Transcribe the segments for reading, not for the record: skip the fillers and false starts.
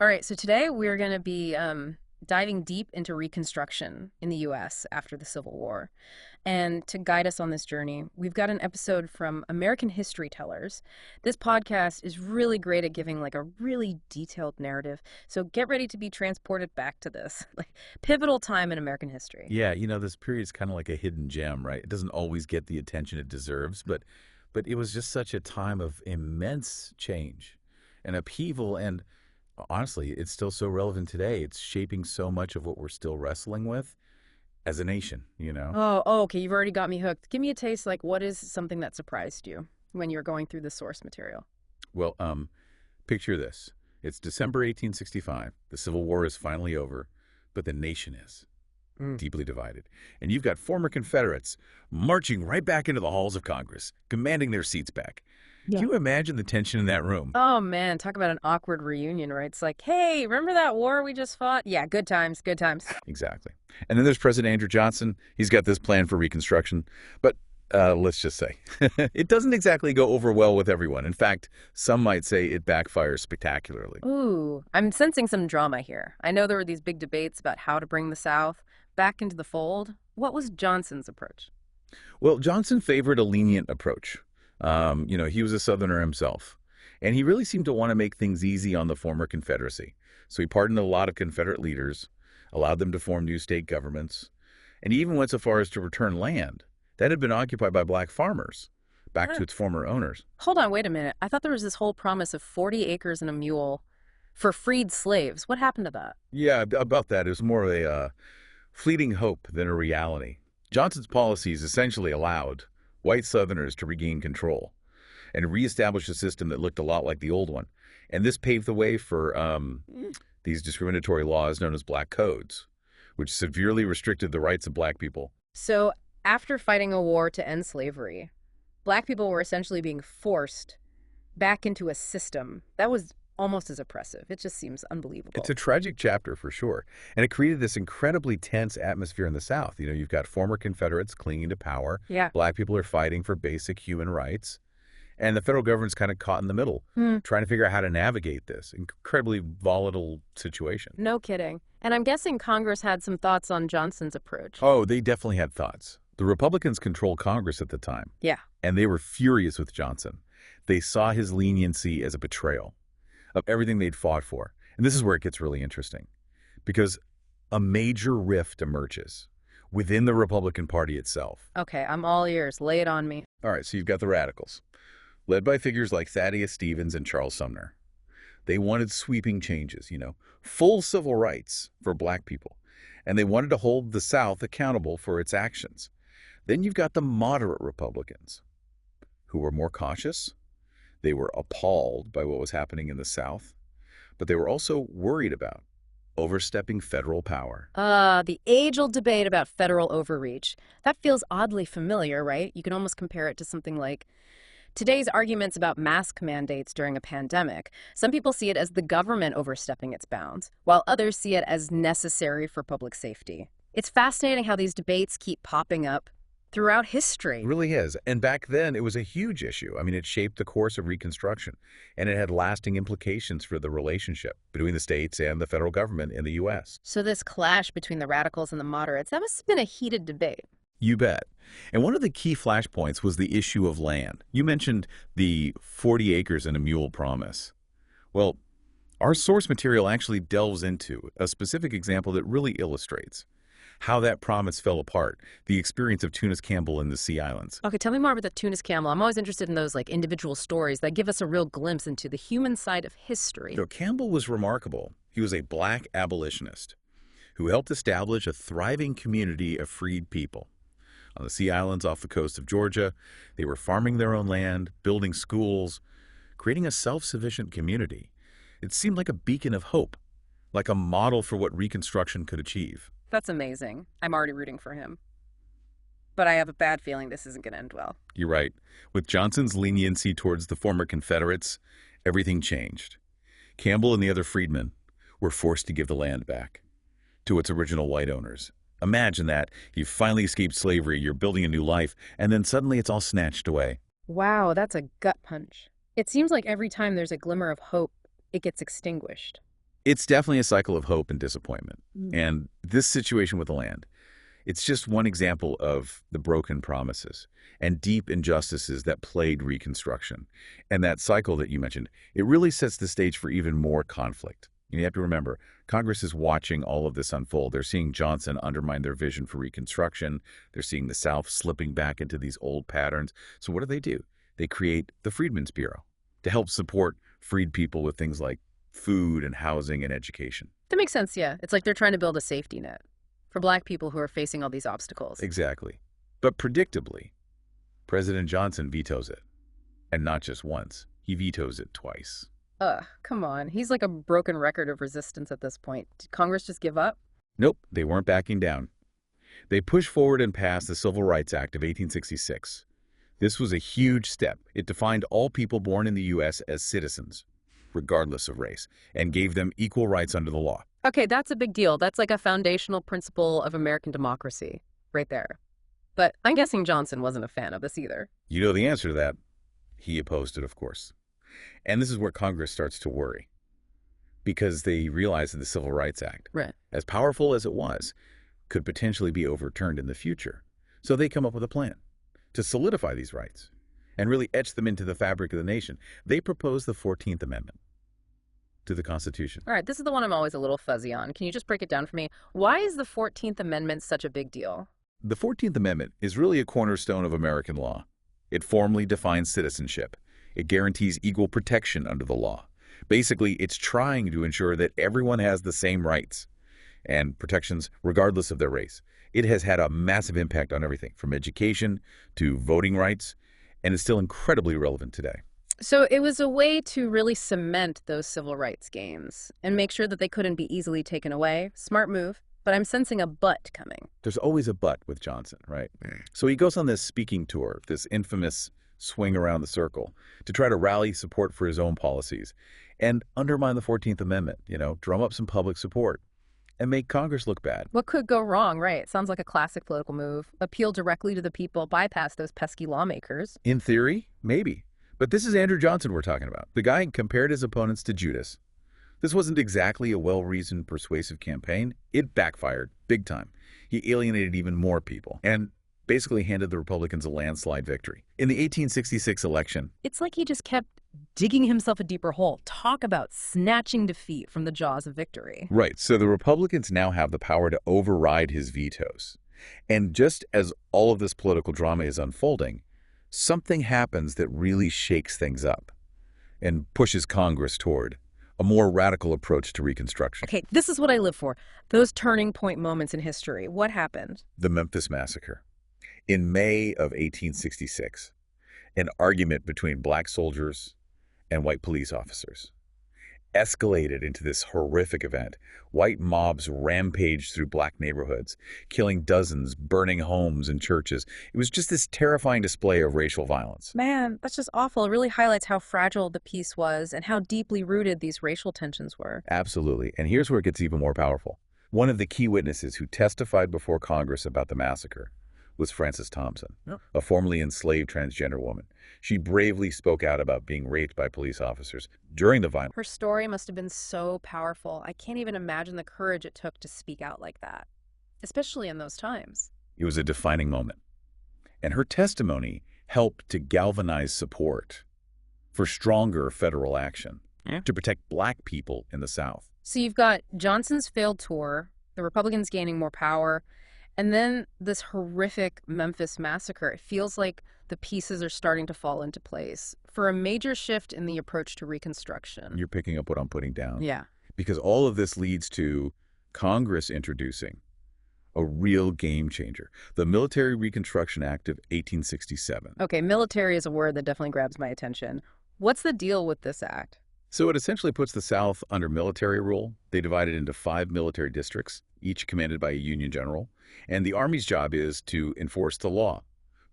All right, so today we're going to be diving deep into Reconstruction in the US after the Civil War. And to guide us on this journey, we've got an episode from American History Tellers. This podcast is really great at giving like a really detailed narrative. So get ready to be transported back to this like pivotal time in American history. Yeah, this period's kind of like a hidden gem, right? It doesn't always get the attention it deserves, but it was just such a time of immense change and upheaval, and honestly, it's still so relevant today. It's shaping so much of what we're still wrestling with as a nation. Oh, okay, you've already got me hooked. Give me a taste, like what is something that surprised you when you're going through the source material? Well, picture this. It's December 1865. The Civil War is finally over, but the nation is deeply divided. And you've got former Confederates marching right back into the halls of Congress, commanding their seats back. Yeah. Can you imagine the tension in that room? Oh man, talk about an awkward reunion, right? It's like, hey, remember that war we just fought? Yeah, good times, good times. Exactly. And then there's President Andrew Johnson. He's got this plan for Reconstruction. But let's just say, it doesn't exactly go over well with everyone. In fact, some might say it backfires spectacularly. Ooh, I'm sensing some drama here. I know there were these big debates about how to bring the South back into the fold. What was Johnson's approach? Well, Johnson favored a lenient approach. He was a Southerner himself. And he really seemed to want to make things easy on the former Confederacy. So he pardoned a lot of Confederate leaders, allowed them to form new state governments, and he even went so far as to return land that had been occupied by black farmers back Huh. to its former owners. Hold on, wait a minute. I thought there was this whole promise of 40 acres and a mule for freed slaves. What happened to that? Yeah, about that. It was more of a fleeting hope than a reality. Johnson's policies essentially allowed white Southerners to regain control and reestablish a system that looked a lot like the old one. And this paved the way for these discriminatory laws known as black codes, which severely restricted the rights of black people. So, after fighting a war to end slavery, black people were essentially being forced back into a system that was almost as oppressive. It just seems unbelievable. It's a tragic chapter for sure. And it created this incredibly tense atmosphere in the South. You've got former Confederates clinging to power. Yeah. Black people are fighting for basic human rights. And the federal government's kind of caught in the middle, trying to figure out how to navigate this incredibly volatile situation. No kidding. And I'm guessing Congress had some thoughts on Johnson's approach. Oh, they definitely had thoughts. The Republicans controlled Congress at the time, Yeah. and they were furious with Johnson. They saw his leniency as a betrayal of everything they'd fought for. And this is where it gets really interesting, because a major rift emerges within the Republican Party itself. Okay, I'm all ears. Lay it on me. All right, so you've got the radicals, led by figures like Thaddeus Stevens and Charles Sumner. They wanted sweeping changes, full civil rights for black people, and they wanted to hold the South accountable for its actions. Then you've got the moderate Republicans, who were more cautious. They were appalled by what was happening in the South, but they were also worried about overstepping federal power. The age-old debate about federal overreach. That feels oddly familiar, right? You can almost compare it to something like today's arguments about mask mandates during a pandemic. Some people see it as the government overstepping its bounds, while others see it as necessary for public safety. It's fascinating how these debates keep popping up throughout history. It really is. And back then, it was a huge issue. I mean, it shaped the course of Reconstruction, and it had lasting implications for the relationship between the states and the federal government in the U.S. So this clash between the radicals and the moderates, that must have been a heated debate. You bet. And one of the key flashpoints was the issue of land. You mentioned the 40 acres and a mule promise. Well, our source material actually delves into a specific example that really illustrates how that promise fell apart, the experience of Tunis Campbell in the Sea Islands. Okay, tell me more about the Tunis Camel. I'm always interested in those like individual stories that give us a real glimpse into the human side of history. Campbell was remarkable. He was a black abolitionist who helped establish a thriving community of freed people. On the Sea Islands off the coast of Georgia, they were farming their own land, building schools, creating a self-sufficient community. It seemed like a beacon of hope, like a model for what Reconstruction could achieve. That's amazing. I'm already rooting for him. But I have a bad feeling this isn't going to end well. You're right. With Johnson's leniency towards the former Confederates, everything changed. Campbell and the other freedmen were forced to give the land back to its original white owners. Imagine that. You've finally escaped slavery, you're building a new life, and then suddenly it's all snatched away. Wow, that's a gut punch. It seems like every time there's a glimmer of hope, it gets extinguished. It's definitely a cycle of hope and disappointment. Mm. And this situation with the land, it's just one example of the broken promises and deep injustices that plagued Reconstruction. And that cycle that you mentioned, it really sets the stage for even more conflict. You have to remember, Congress is watching all of this unfold. They're seeing Johnson undermine their vision for Reconstruction. They're seeing the South slipping back into these old patterns. So what do? They create the Freedmen's Bureau to help support freed people with things like food and housing and education. That makes sense, yeah. It's like they're trying to build a safety net for Black people who are facing all these obstacles. Exactly. But predictably, President Johnson vetoes it. And not just once. He vetoes it twice. Ugh, come on. He's like a broken record of resistance at this point. Did Congress just give up? Nope, they weren't backing down. They pushed forward and passed the Civil Rights Act of 1866. This was a huge step. It defined all people born in the U.S. as citizens, regardless of race, and gave them equal rights under the law. Okay, that's a big deal. That's like a foundational principle of American democracy right there. But I'm guessing Johnson wasn't a fan of this either. You know the answer to that. He opposed it, of course. And this is where Congress starts to worry, because they realize that the Civil Rights Act, Right. as powerful as it was, could potentially be overturned in the future. So they come up with a plan to solidify these rights and really etch them into the fabric of the nation. They propose the 14th Amendment to the Constitution. All right, this is the one I'm always a little fuzzy on. Can you just break it down for me? Why is the 14th Amendment such a big deal? The 14th Amendment is really a cornerstone of American law. It formally defines citizenship. It guarantees equal protection under the law. Basically, it's trying to ensure that everyone has the same rights and protections regardless of their race. It has had a massive impact on everything from education to voting rights, and it's still incredibly relevant today. So it was a way to really cement those civil rights gains and make sure that they couldn't be easily taken away. Smart move. But I'm sensing a but coming. There's always a but with Johnson, right? So he goes on this speaking tour, this infamous swing around the circle, to try to rally support for his own policies and undermine the 14th Amendment, drum up some public support and make Congress look bad. What could go wrong, right? It sounds like a classic political move. Appeal directly to the people, bypass those pesky lawmakers. In theory, maybe. But this is Andrew Johnson we're talking about. The guy compared his opponents to Judas. This wasn't exactly a well-reasoned, persuasive campaign. It backfired big time. He alienated even more people and basically handed the Republicans a landslide victory. In the 1866 election, It's like he just kept digging himself a deeper hole. Talk about snatching defeat from the jaws of victory. right, so the Republicans now have the power to override his vetoes. And just as all of this political drama is unfolding, something happens that really shakes things up and pushes Congress toward a more radical approach to Reconstruction. Okay, this is what I live for. Those turning point moments in history. What happened? The Memphis Massacre. In May of 1866, an argument between black soldiers and white police officers escalated into this horrific event. White mobs rampaged through black neighborhoods, killing dozens, burning homes and churches. It was just this terrifying display of racial violence. Man, that's just awful. It really highlights how fragile the peace was and how deeply rooted these racial tensions were. Absolutely. And here's where it gets even more powerful. One of the key witnesses who testified before Congress about the massacre was Frances Thompson, a formerly enslaved transgender woman. She bravely spoke out about being raped by police officers during the violence. Her story must have been so powerful. I can't even imagine the courage it took to speak out like that, especially in those times. It was a defining moment. And her testimony helped to galvanize support for stronger federal action to protect black people in the South. So you've got Johnson's failed tour, the Republicans gaining more power, and then this horrific Memphis massacre. It feels like the pieces are starting to fall into place for a major shift in the approach to Reconstruction. You're picking up what I'm putting down. Yeah. Because all of this leads to Congress introducing a real game changer, the Military Reconstruction Act of 1867. Okay, military is a word that definitely grabs my attention. What's the deal with this act? So it essentially puts the South under military rule. They divide it into 5 military districts, each commanded by a Union general. And the Army's job is to enforce the law,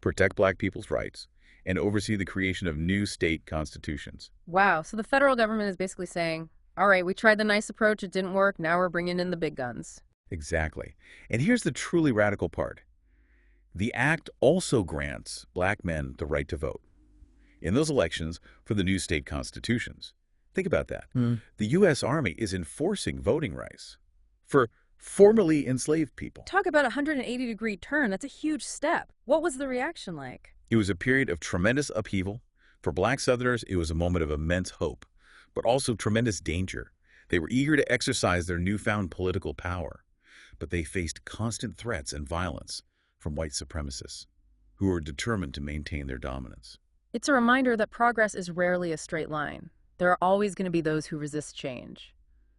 protect black people's rights, and oversee the creation of new state constitutions. Wow, so the federal government is basically saying, all right, we tried the nice approach, it didn't work, now we're bringing in the big guns. Exactly. And here's the truly radical part. The act also grants black men the right to vote in those elections for the new state constitutions, Think about that. Hmm. The U.S. Army is enforcing voting rights for formerly enslaved people. Talk about a 180-degree turn. That's a huge step. What was the reaction like? It was a period of tremendous upheaval. For Black Southerners, it was a moment of immense hope, but also tremendous danger. They were eager to exercise their newfound political power, but they faced constant threats and violence from white supremacists who were determined to maintain their dominance. It's a reminder that progress is rarely a straight line. There are always going to be those who resist change,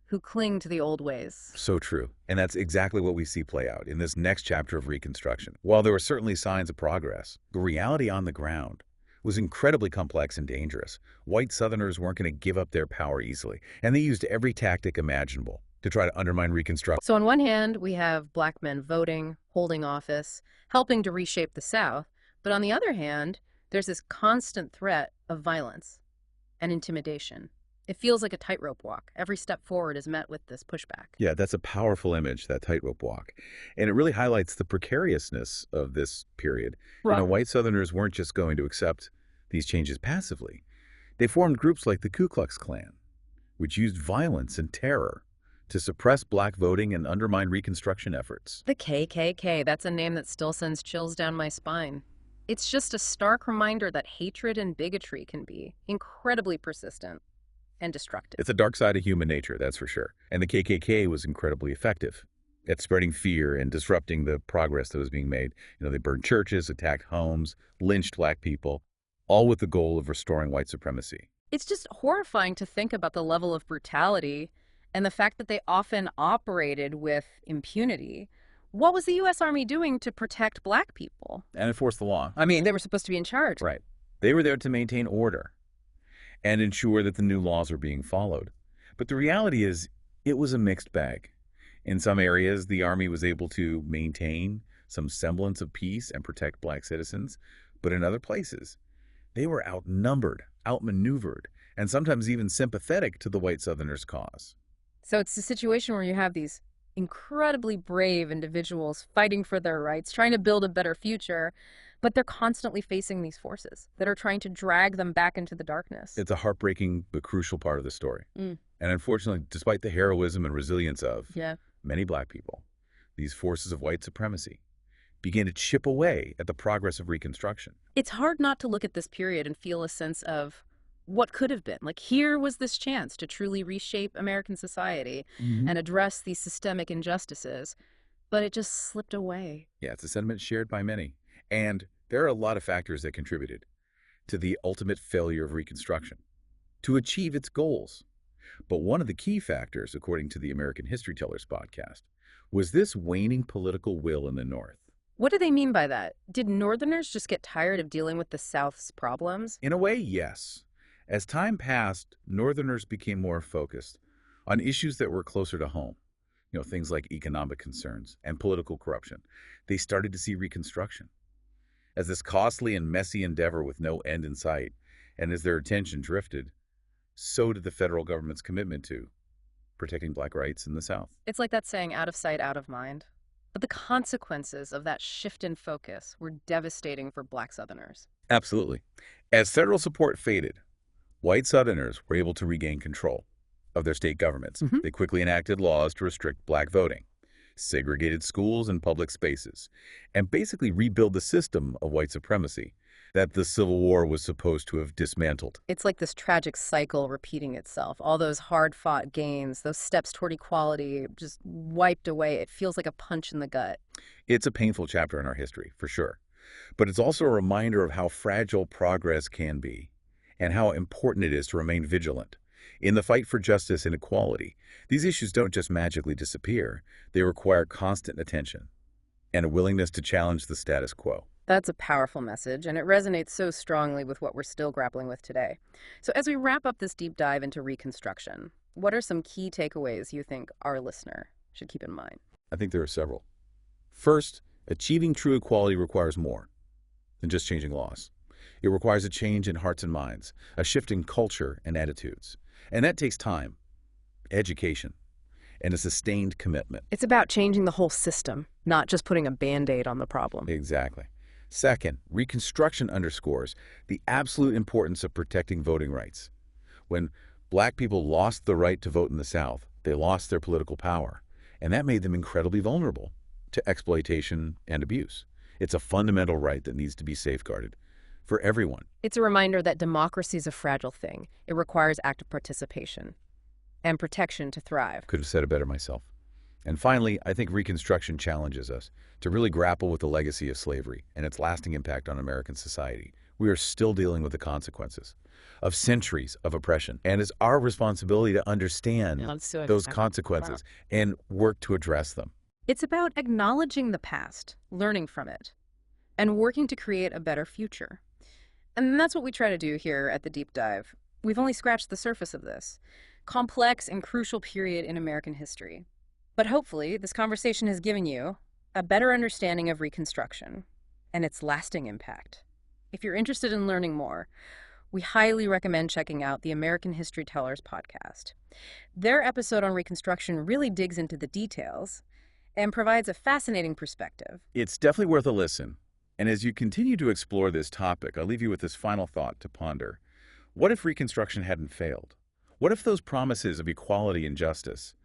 who cling to the old ways. So true. And that's exactly what we see play out in this next chapter of Reconstruction. While there were certainly signs of progress, the reality on the ground was incredibly complex and dangerous. White Southerners weren't going to give up their power easily, and they used every tactic imaginable to try to undermine Reconstruction. So on one hand, we have black men voting, holding office, helping to reshape the South. But on the other hand, there's this constant threat of violence and intimidation. It feels like a tightrope walk. Every step forward is met with this pushback. Yeah, that's a powerful image, that tightrope walk. And it really highlights the precariousness of this period. Right. White Southerners weren't just going to accept these changes passively. They formed groups like the Ku Klux Klan, which used violence and terror to suppress black voting and undermine Reconstruction efforts. The KKK, that's a name that still sends chills down my spine. It's just a stark reminder that hatred and bigotry can be incredibly persistent and destructive. It's a dark side of human nature, that's for sure. And the KKK was incredibly effective at spreading fear and disrupting the progress that was being made. They burned churches, attacked homes, lynched black people, all with the goal of restoring white supremacy. It's just horrifying to think about the level of brutality and the fact that they often operated with impunity. What was the U.S. Army doing to protect black people? And enforce the law. They were supposed to be in charge. Right. They were there to maintain order and ensure that the new laws are being followed. But the reality is, it was a mixed bag. In some areas, the Army was able to maintain some semblance of peace and protect black citizens. But in other places, they were outnumbered, outmaneuvered, and sometimes even sympathetic to the white Southerners' cause. So it's a situation where you have these incredibly brave individuals fighting for their rights, trying to build a better future, but they're constantly facing these forces that are trying to drag them back into the darkness. It's a heartbreaking but crucial part of the story. Mm. And unfortunately, despite the heroism and resilience of Yeah. many black people, these forces of white supremacy began to chip away at the progress of Reconstruction. It's hard not to look at this period and feel a sense of what could have been. Like, here was this chance to truly reshape American society and address these systemic injustices, but it just slipped away. Yeah, it's a sentiment shared by many. And there are a lot of factors that contributed to the ultimate failure of Reconstruction to achieve its goals. But one of the key factors, according to the American History Tellers podcast, was this waning political will in the North. What do they mean by that? Did Northerners just get tired of dealing with the South's problems? In a way, yes. As time passed, Northerners became more focused on issues that were closer to home. Things like economic concerns and political corruption. They started to see Reconstruction as this costly and messy endeavor with no end in sight. And as their attention drifted, so did the federal government's commitment to protecting black rights in the South. It's like that saying, out of sight, out of mind. But the consequences of that shift in focus were devastating for black Southerners. Absolutely. As federal support faded, white Southerners were able to regain control of their state governments. They quickly enacted laws to restrict black voting, segregated schools and public spaces, and basically rebuild the system of white supremacy that the Civil War was supposed to have dismantled. It's like this tragic cycle repeating itself. All those hard-fought gains, those steps toward equality just wiped away. It feels like a punch in the gut. It's a painful chapter in our history, for sure. But it's also a reminder of how fragile progress can be and how important it is to remain vigilant. In the fight for justice and equality, these issues don't just magically disappear. They require constant attention and a willingness to challenge the status quo. That's a powerful message, and it resonates so strongly with what we're still grappling with today. So as we wrap up this deep dive into Reconstruction, what are some key takeaways you think our listener should keep in mind? I think there are several. First, achieving true equality requires more than just changing laws. It requires a change in hearts and minds, a shift in culture and attitudes. And that takes time, education, and a sustained commitment. It's about changing the whole system, not just putting a Band-Aid on the problem. Exactly. Second, Reconstruction underscores the absolute importance of protecting voting rights. When Black people lost the right to vote in the South. They lost their political power, and that made them incredibly vulnerable to exploitation and abuse. It's a fundamental right that needs to be safeguarded for everyone. It's a reminder that democracy is a fragile thing. It requires active participation and protection to thrive. Could have said it better myself. And finally, I think Reconstruction challenges us to really grapple with the legacy of slavery and its lasting impact on American society. We are still dealing with the consequences of centuries of oppression, and it's our responsibility to understand those consequences and work to address them. It's about acknowledging the past, learning from it, and working to create a better future. And that's what we try to do here at the Deep Dive. We've only scratched the surface of this complex and crucial period in American history. But hopefully, this conversation has given you a better understanding of Reconstruction and its lasting impact. If you're interested in learning more, we highly recommend checking out the American History Tellers podcast. Their episode on Reconstruction really digs into the details and provides a fascinating perspective. It's definitely worth a listen. And as you continue to explore this topic, I'll leave you with this final thought to ponder. What if Reconstruction hadn't failed? What if those promises of equality and justice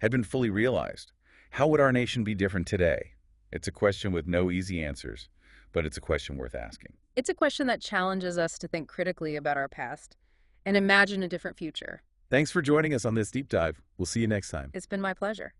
had been fully realized? How would our nation be different today? It's a question with no easy answers, but it's a question worth asking. It's a question that challenges us to think critically about our past and imagine a different future. Thanks for joining us on this deep dive. We'll see you next time. It's been my pleasure.